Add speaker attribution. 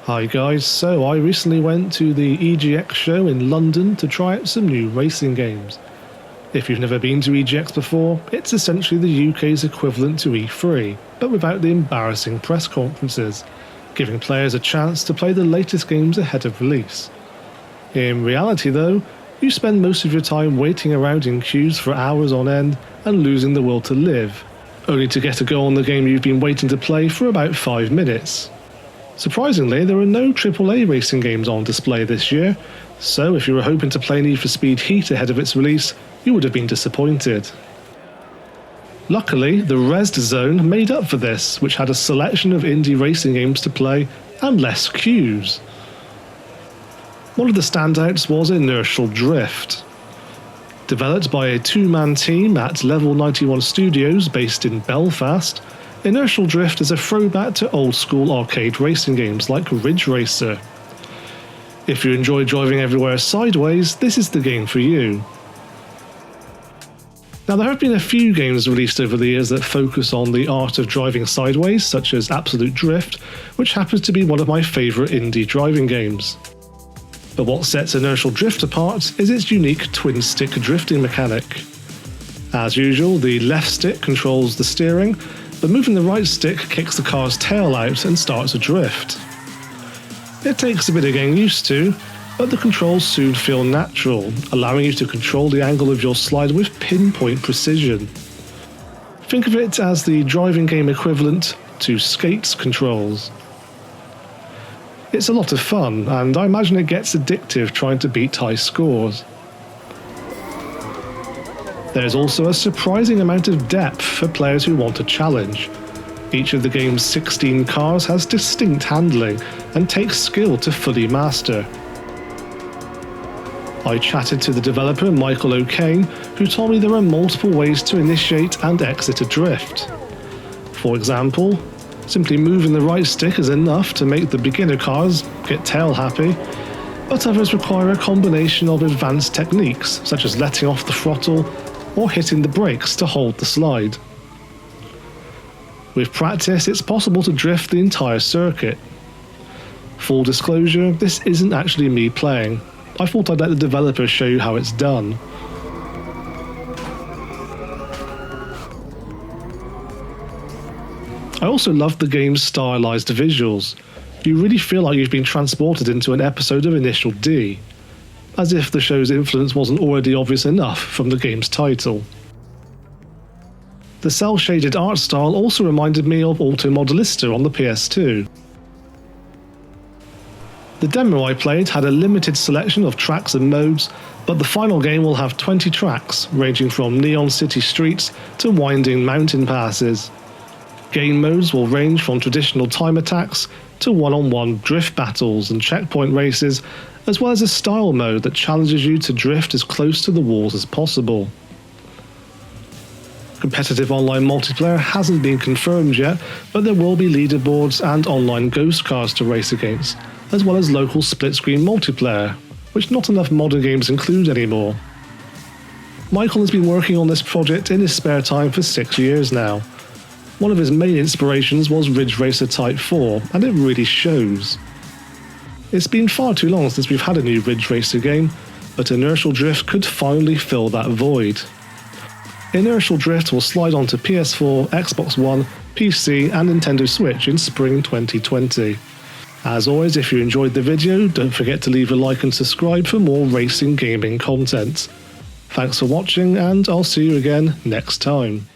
Speaker 1: Hi guys, so I recently went to the EGX show in London to try out some new racing games. If you've never been to EGX before, it's essentially the UK's equivalent to E3, but without the embarrassing press conferences, giving players a chance to play the latest games ahead of release. In reality though, you spend most of your time waiting around in queues for hours on end and losing the will to live, only to get a go on the game you've been waiting to play for about 5 minutes. Surprisingly, there are no AAA racing games on display this year, so if you were hoping to play Need for Speed Heat ahead of its release, you would have been disappointed. Luckily, the Rezzed Zone made up for this, which had a selection of indie racing games to play and less queues. One of the standouts was Inertial Drift. Developed by a two-man team at Level 91 Studios based in Belfast, Inertial Drift is a throwback to old-school arcade racing games like Ridge Racer. If you enjoy driving everywhere sideways, this is the game for you. Now, there have been a few games released over the years that focus on the art of driving sideways, such as Absolute Drift, which happens to be one of my favourite indie driving games. But what sets Inertial Drift apart is its unique twin-stick drifting mechanic. As usual, the left stick controls the steering, but moving the right stick kicks the car's tail out and starts a drift. It takes a bit of getting used to, but the controls soon feel natural, allowing you to control the angle of your slide with pinpoint precision. Think of it as the driving game equivalent to Skate's controls. It's a lot of fun, and I imagine it gets addictive trying to beat high scores. There's also a surprising amount of depth for players who want a challenge. Each of the game's 16 cars has distinct handling and takes skill to fully master. I chatted to the developer Michael O'Kane, who told me there are multiple ways to initiate and exit a drift. For example, simply moving the right stick is enough to make the beginner cars get tail happy, but others require a combination of advanced techniques such as letting off the throttle or hitting the brakes to hold the slide. With practice, it's possible to drift the entire circuit. Full disclosure, this isn't actually me playing. I thought I'd let the developer show you how it's done. I also loved the game's stylized visuals. You really feel like you've been transported into an episode of Initial D, as if the show's influence wasn't already obvious enough from the game's title. The cel-shaded art style also reminded me of Auto Modelista on the PS2. The demo I played had a limited selection of tracks and modes, but the final game will have 20 tracks, ranging from neon city streets to winding mountain passes. Game modes will range from traditional time attacks to one-on-one drift battles and checkpoint races, as well as a style mode that challenges you to drift as close to the walls as possible. Competitive online multiplayer hasn't been confirmed yet, but there will be leaderboards and online ghost cars to race against, as well as local split-screen multiplayer, which not enough modern games include anymore. Michael has been working on this project in his spare time for 6 years now. One of his main inspirations was Ridge Racer Type 4, and it really shows. It's been far too long since we've had a new Ridge Racer game, but Inertial Drift could finally fill that void. Inertial Drift will slide onto PS4, Xbox One, PC and Nintendo Switch in spring 2020. As always, if you enjoyed the video, don't forget to leave a like and subscribe for more racing gaming content. Thanks for watching, and I'll see you again next time.